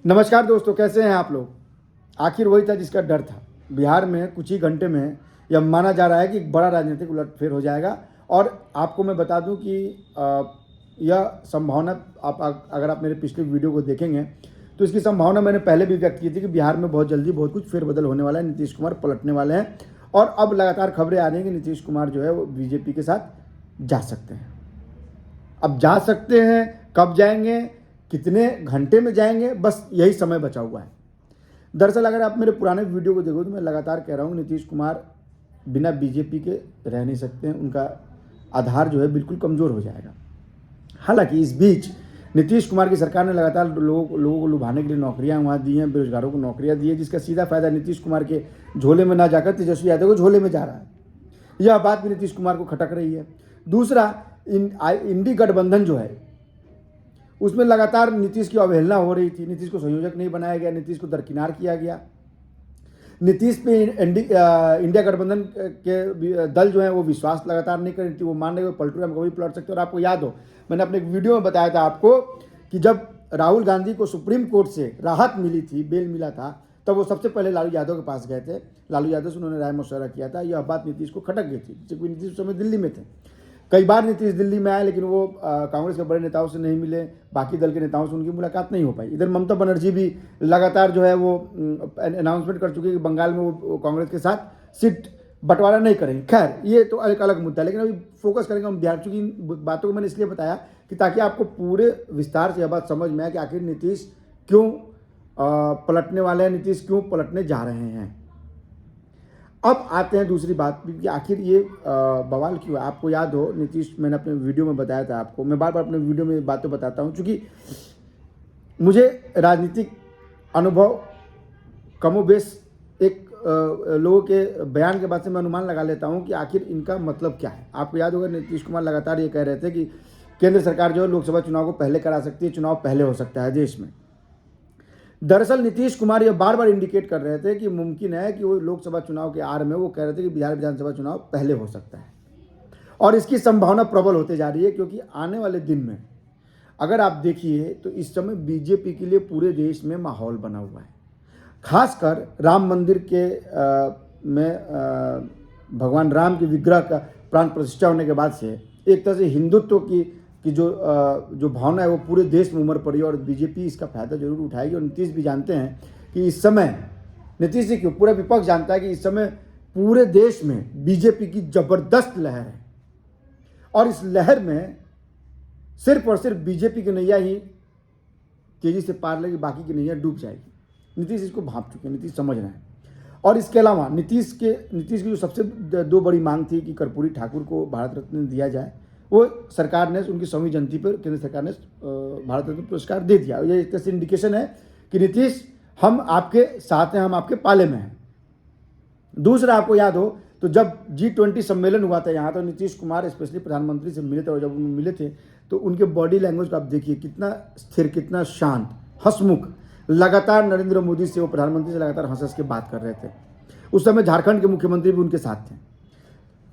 नमस्कार दोस्तों, कैसे हैं आप लोग। आखिर वही था जिसका डर था। बिहार में कुछ ही घंटे में यह माना जा रहा है कि एक बड़ा राजनीतिक उलटफेर हो जाएगा। और आपको मैं बता दूं कि यह संभावना अगर आप मेरे पिछले वीडियो को देखेंगे तो इसकी संभावना मैंने पहले भी व्यक्त की थी कि बिहार में बहुत जल्दी बहुत कुछ फेरबदल होने वाला है। नीतीश कुमार पलटने वाले हैं और अब लगातार खबरें आ रही हैं कि नीतीश कुमार जो है वो बीजेपी के साथ जा सकते हैं। अब जा सकते हैं, कब जाएंगे, कितने घंटे में जाएंगे, बस यही समय बचा हुआ है। दरअसल अगर आप मेरे पुराने वीडियो को देखो तो मैं लगातार कह रहा हूँ नीतीश कुमार बिना बीजेपी के रह नहीं सकते हैं। उनका आधार जो है बिल्कुल कमज़ोर हो जाएगा। हालांकि इस बीच नीतीश कुमार की सरकार ने लगातार लोगों को लुभाने के लिए नौकरियां वहाँ दी हैं, बेरोजगारों को नौकरियां दी है, जिसका सीधा फायदा नीतीश कुमार के झोले में ना जाकर तेजस्वी यादव को झोले में जा रहा है। यह बात भी नीतीश कुमार को खटक रही है। दूसरा, इंडी गठबंधन जो है उसमें लगातार नीतीश की अवहेलना हो रही थी। नीतीश को संयोजक नहीं बनाया गया, नीतीश को दरकिनार किया गया। नीतीश पे इंडिया गठबंधन के दल जो है वो विश्वास लगातार नहीं कर रही थी। वो मान रहे पलटू हम कभी पलट सकते। और आपको याद हो, मैंने अपने एक वीडियो में बताया था आपको कि जब राहुल गांधी को सुप्रीम कोर्ट से राहत मिली थी, बेल मिला था, तब वो सबसे पहले लालू यादव के पास गए थे। लालू यादव से उन्होंने राय मशवरा किया था। यह बात नीतीश को खटक गई थी, क्योंकि नीतीश उस समय दिल्ली में थे। कई बार नीतीश दिल्ली में आए, लेकिन वो कांग्रेस के बड़े नेताओं से नहीं मिले, बाकी दल के नेताओं से उनकी मुलाकात नहीं हो पाई। इधर ममता बनर्जी भी लगातार जो है वो अनाउंसमेंट कर चुके हैं कि बंगाल में वो कांग्रेस के साथ सीट बंटवारा नहीं करेंगे। खैर, ये तो एक अलग मुद्दा है, लेकिन अभी फोकस करेंगे हम बिहार। चूंकि इन बातों को मैंने इसलिए बताया कि ताकि आपको पूरे विस्तार से यह बात समझ में आए कि आखिर नीतीश क्यों पलटने वाले हैं, नीतीश क्यों पलटने जा रहे हैं। अब आते हैं दूसरी बात कि आखिर ये बवाल क्यों है। आपको याद हो, नीतीश, मैंने अपने वीडियो में बताया था आपको, मैं बार बार अपने वीडियो में बातें बताता हूँ, क्योंकि मुझे राजनीतिक अनुभव कमोबेश एक लोगों के बयान के बाद से मैं अनुमान लगा लेता हूँ कि आखिर इनका मतलब क्या है। आपको याद होगा, नीतीश कुमार लगातार ये कह रहे थे कि केंद्र सरकार जो है लोकसभा चुनाव को पहले करा सकती है, चुनाव पहले हो सकता है देश में। दरअसल नीतीश कुमार ये बार बार इंडिकेट कर रहे थे कि मुमकिन है कि वो लोकसभा चुनाव के आड़ में वो कह रहे थे कि बिहार विधानसभा चुनाव पहले हो सकता है। और इसकी संभावना प्रबल होते जा रही है, क्योंकि आने वाले दिन में अगर आप देखिए तो इस समय बीजेपी के लिए पूरे देश में माहौल बना हुआ है। खासकर राम मंदिर के में भगवान राम के विग्रह का प्राण प्रतिष्ठा होने के बाद से एक तरह से हिंदुत्व की जो भावना है वो पूरे देश में उमड़ पड़ी है। और बीजेपी इसका फायदा जरूर उठाएगी। और नीतीश भी जानते हैं कि इस समय, नीतीश जी क्यों, पूरा विपक्ष जानता है कि इस समय पूरे देश में बीजेपी की जबरदस्त लहर है। और इस लहर में सिर्फ और सिर्फ बीजेपी की नैया ही तेजी से पार लेगी, बाकी की नैया डूब जाएगी। नीतीश इसको भांप चुके हैं, नीतीश समझ रहे हैं। और इसके अलावा नीतीश की जो सबसे दो बड़ी मांग थी कि कर्पूरी ठाकुर को भारत रत्न दिया जाए, वो सरकार ने उनकी 100वीं जयंती पर केंद्र सरकार ने भारत रत्न पुरस्कार दे दिया। ये एक तरह से इंडिकेशन है कि नीतीश, हम आपके साथ हैं, हम आपके पाले में हैं। दूसरा, आपको याद हो तो जब G20 सम्मेलन हुआ था यहाँ, तो नीतीश कुमार स्पेशली प्रधानमंत्री से मिले थे। और जब उन्हें मिले थे तो उनके बॉडी लैंग्वेज को आप देखिए, कितना स्थिर, कितना शांत, हंसमुख। लगातार नरेंद्र मोदी से, वो प्रधानमंत्री से लगातार हंस के बात कर रहे थे। उस समय झारखंड के मुख्यमंत्री भी उनके साथ थे।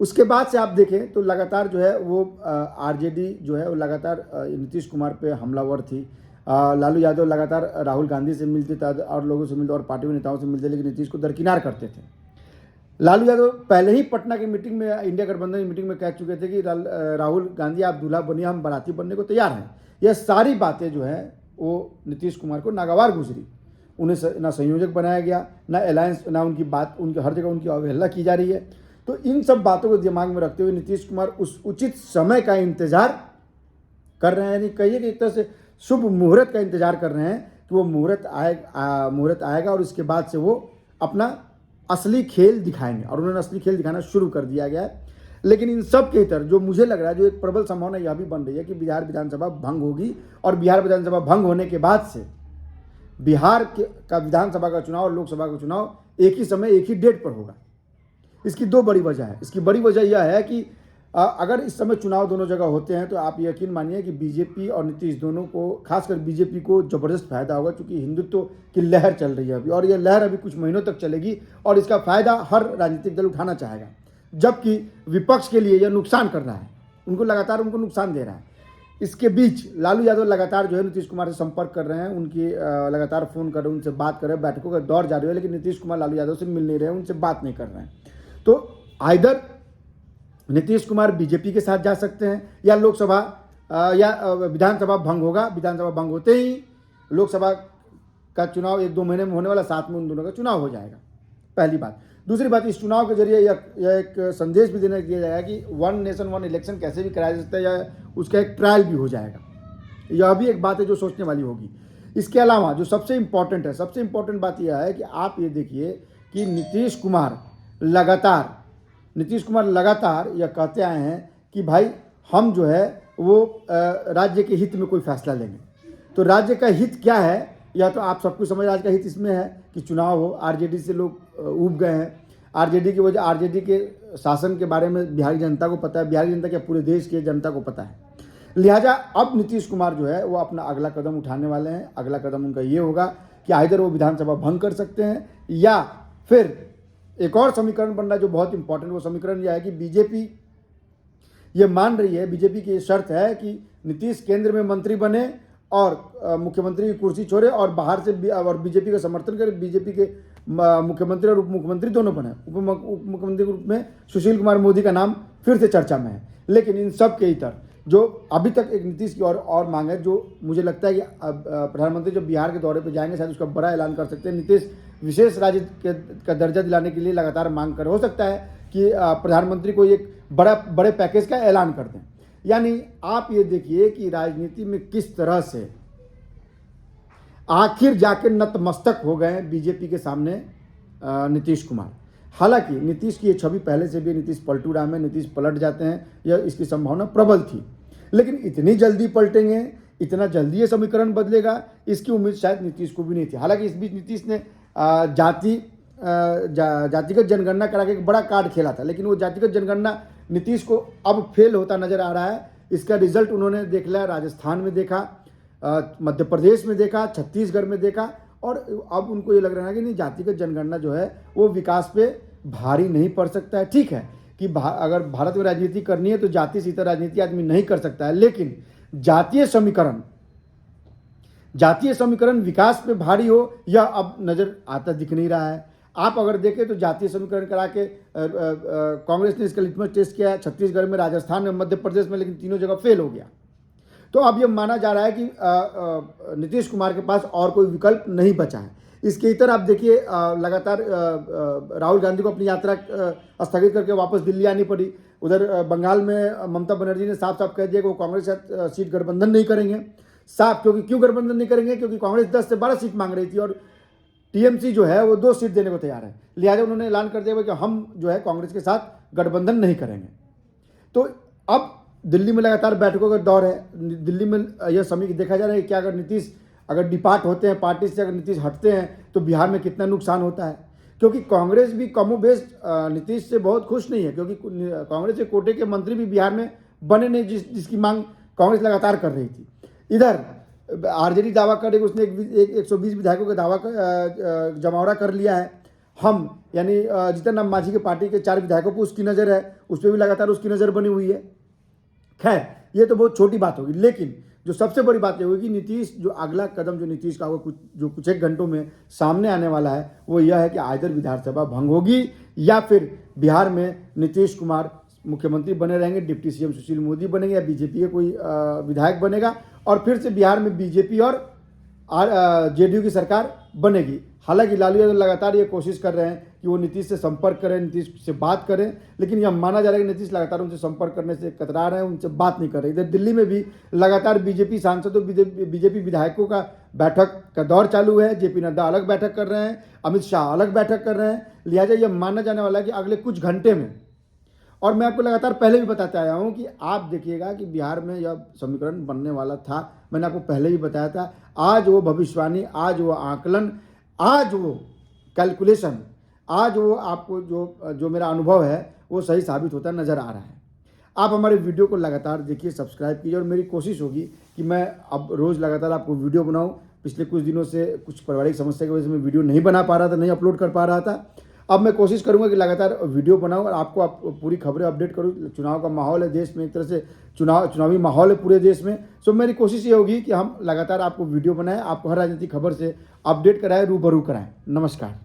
उसके बाद से आप देखें तो लगातार जो है वो आरजेडी जो है वो लगातार नीतीश कुमार पे हमलावर थी। लालू यादव लगातार राहुल गांधी से मिलते थे और लोगों से मिलते और पार्टी के नेताओं से मिलते, लेकिन नीतीश को दरकिनार करते थे। लालू यादव पहले ही पटना की मीटिंग में, इंडिया गठबंधन की मीटिंग में कह चुके थे कि राहुल गांधी आप दूल्हा बनिए, हम बाराती बनने को तैयार हैं। यह सारी बातें जो है वो नीतीश कुमार को नागवार गुजरी। उन्हें ना संयोजक बनाया गया, ना अलायंस, ना उनकी बात, उनकी हर जगह उनकी अवहेलना की जा रही है। तो इन सब बातों को दिमाग में रखते हुए नीतीश कुमार उस उचित समय का इंतजार कर रहे हैं। यानी कहिए कि एक तरह से शुभ मुहूर्त का इंतजार कर रहे हैं कि वो मुहूर्त आएगा और इसके बाद से वो अपना असली खेल दिखाएंगे। और उन्होंने असली खेल दिखाना शुरू कर दिया गया है। लेकिन इन सब के इतर जो मुझे लग रहा है, जो एक प्रबल संभावना यह भी बन रही है कि बिहार विधानसभा भंग होगी। और बिहार विधानसभा भंग होने के बाद से बिहार का विधानसभा का चुनाव और लोकसभा का चुनाव एक ही समय, एक ही डेट पर होगा। इसकी दो बड़ी वजह है। इसकी बड़ी वजह यह है कि अगर इस समय चुनाव दोनों जगह होते हैं तो आप यकीन मानिए कि बीजेपी और नीतीश दोनों को, खासकर बीजेपी को ज़बरदस्त फायदा होगा, क्योंकि हिंदुत्व की लहर चल रही है अभी। और यह लहर अभी कुछ महीनों तक चलेगी और इसका फायदा हर राजनीतिक दल उठाना चाहेगा। जबकि विपक्ष के लिए यह नुकसान कर रहा है, उनको लगातार नुकसान दे रहा है। इसके बीच लालू यादव लगातार जो है नीतीश कुमार से संपर्क कर रहे हैं, उनकी लगातार फ़ोन कर रहे हैं, उनसे बात कर रहे हैं, बैठकों का दौर जारी है, लेकिन नीतीश कुमार लालू यादव से मिल नहीं रहे हैं, उनसे बात नहीं कर रहे हैं। तो आइदर नीतीश कुमार बीजेपी के साथ जा सकते हैं, या लोकसभा या विधानसभा भंग होगा, विधानसभा भंग होते ही लोकसभा का चुनाव 1-2 महीने में होने वाला, साथ में उन दोनों का चुनाव हो जाएगा, पहली बात। दूसरी बात, इस चुनाव के जरिए यह एक संदेश भी देने दिया जाएगा कि वन नेशन वन इलेक्शन कैसे भी कराया जा सकता है, या उसका एक ट्रायल भी हो जाएगा। यह भी एक बात है जो सोचने वाली होगी। इसके अलावा जो सबसे इम्पॉर्टेंट है, सबसे इम्पॉर्टेंट बात यह है कि आप ये देखिए कि नीतीश कुमार लगातार यह कहते आए हैं कि भाई हम जो है वो राज्य के हित में कोई फैसला लेंगे। तो राज्य का हित क्या है, या तो आप सबको समझ, राज्य का हित इसमें है कि चुनाव हो, आरजेडी से लोग ऊब गए हैं, आरजेडी की वजह, आरजेडी के शासन के बारे में बिहारी जनता को पता है, बिहारी जनता क्या पूरे देश के जनता को पता है। लिहाजा अब नीतीश कुमार जो है वो अपना अगला कदम उठाने वाले हैं। अगला कदम उनका ये होगा कि आइदर वो विधानसभा भंग कर सकते हैं, या फिर एक और समीकरण बन रहा है जो बहुत इंपॉर्टेंट, वो समीकरण यह है कि बीजेपी ये मान रही है, बीजेपी की शर्त है कि नीतीश केंद्र में मंत्री बने और मुख्यमंत्री की कुर्सी छोड़े और बाहर से और बीजेपी का समर्थन करे, बीजेपी के मुख्यमंत्री और उप मुख्यमंत्री दोनों बने। उप मुख्यमंत्री के रूप में सुशील कुमार मोदी का नाम फिर से चर्चा में है। लेकिन इन सब के इतर जो अभी तक एक नीतीश की और मांग है, जो मुझे लगता है कि प्रधानमंत्री जब बिहार के दौरे पर जाएंगे शायद उसका बड़ा ऐलान कर सकते हैं। नीतीश विशेष राज्य का दर्जा दिलाने के लिए लगातार मांग कर, हो सकता है कि प्रधानमंत्री को एक बड़े पैकेज का ऐलान कर दें। यानी आप ये देखिए कि राजनीति में किस तरह से आखिर जाके नतमस्तक हो गए बीजेपी के सामने नीतीश कुमार। हालांकि नीतीश की ये छवि पहले से भी, नीतीश पलटू राम है, नीतीश पलट जाते हैं, यह इसकी संभावना प्रबल थी। लेकिन इतनी जल्दी पलटेंगे, इतना जल्दी ये समीकरण बदलेगा, इसकी उम्मीद शायद नीतीश को भी नहीं थी। हालांकि इस बीच नीतीश ने जातिगत जनगणना करा के एक बड़ा कार्ड खेला था, लेकिन वो जातिगत जनगणना नीतीश को अब फेल होता नजर आ रहा है। इसका रिजल्ट उन्होंने देख लिया, राजस्थान में देखा, मध्य प्रदेश में देखा, छत्तीसगढ़ में देखा, और अब उनको ये लग रहा है कि नहीं, जातिगत जनगणना जो है वो विकास पे भारी नहीं पड़ सकता है। ठीक है कि अगर भारत में राजनीति करनी है तो जाति से इतर राजनीति आदमी नहीं कर सकता है, लेकिन जातीय समीकरण विकास पे भारी हो, यह अब नजर आता दिख नहीं रहा है। आप अगर देखें तो जातीय समीकरण करा के कांग्रेस ने इसका लिटमस टेस्ट किया है, छत्तीसगढ़ में, राजस्थान में, मध्य प्रदेश में, लेकिन तीनों जगह फेल हो गया। तो अब यह माना जा रहा है कि नीतीश कुमार के पास और कोई विकल्प नहीं बचा है। इसके इतर आप देखिए लगातार राहुल गांधी को अपनी यात्रा स्थगित करके वापस दिल्ली आनी पड़ी। उधर बंगाल में ममता बनर्जी ने साफ साफ कह दिया कि वो कांग्रेस से सीट गठबंधन नहीं करेंगे। साफ, क्यों गठबंधन नहीं करेंगे? क्योंकि कांग्रेस 10 से 12 सीट मांग रही थी और टीएमसी जो है वो 2 सीट देने को तैयार है। लिहाजा उन्होंने ऐलान कर दिया कि हम जो है कांग्रेस के साथ गठबंधन नहीं करेंगे। तो अब दिल्ली में लगातार बैठकों का दौर है। दिल्ली में यह समय देखा जा रहा है कि क्या अगर डिपार्ट होते हैं पार्टी से, अगर नीतीश हटते हैं तो बिहार में कितना नुकसान होता है। क्योंकि कांग्रेस भी कमोबेश नीतीश से बहुत खुश नहीं है, क्योंकि कांग्रेस के कोटे के मंत्री भी बिहार में बने नहीं, जिसकी मांग कांग्रेस लगातार कर रही थी। इधर आरजेडी दावा करे कि उसने 120 विधायकों का दावा जमावड़ा कर लिया है। हम यानी जीतन राम मांझी के पार्टी के 4 विधायकों पर उसकी नज़र है, उस पर भी लगातार उसकी नज़र बनी हुई है। खैर, ये तो बहुत छोटी बात होगी, लेकिन जो सबसे बड़ी बात ये होगी, नीतीश जो अगला कदम जो नीतीश का होगा कुछ एक घंटों में सामने आने वाला है, वो यह है कि आइदर विधानसभा भंग होगी या फिर बिहार में नीतीश कुमार मुख्यमंत्री बने रहेंगे, डिप्टी सीएम सुशील मोदी बनेंगे, या बीजेपी के कोई विधायक बनेगा और फिर से बिहार में बीजेपी और जेडीयू की सरकार बनेगी। हालांकि लालू यादव लगातार ये कोशिश कर रहे हैं कि वो नीतीश से संपर्क करें, नीतीश से बात करें, लेकिन यह माना जा रहा है कि नीतीश लगातार उनसे संपर्क करने से कतरा रहे हैं, उनसे बात नहीं कर रहे। इधर दिल्ली में भी लगातार बीजेपी सांसदों, बीजेपी विधायकों का बैठक का दौर चालू है। जेपी नड्डा अलग बैठक कर रहे हैं, अमित शाह अलग बैठक कर रहे हैं। लिहाजा यह माना जाने वाला है कि अगले कुछ घंटे में, और मैं आपको लगातार पहले भी बताते आया हूँ कि आप देखिएगा कि बिहार में यह समीकरण बनने वाला था। मैंने आपको पहले भी बताया था। आज वो भविष्यवाणी, आज वो आकलन, आज वो कैलकुलेशन, आज वो आपको जो मेरा अनुभव है वो सही साबित होता नज़र आ रहा है। आप हमारे वीडियो को लगातार देखिए, सब्सक्राइब कीजिए, और मेरी कोशिश होगी कि मैं अब रोज़ लगातार आपको वीडियो बनाऊं। पिछले कुछ दिनों से कुछ पारिवारिक समस्या की वजह से मैं वीडियो नहीं बना पा रहा था, नहीं अपलोड कर पा रहा था। अब मैं कोशिश करूंगा कि लगातार वीडियो बनाऊं और आपको पूरी खबरें अपडेट करूं। चुनाव का माहौल है देश में, एक तरह से चुनावी माहौल है पूरे देश में। सो मेरी कोशिश ये होगी कि हम लगातार आपको वीडियो बनाएं, आपको हर राजनीतिक खबर से अपडेट कराएं, रूबरू कराएं। नमस्कार।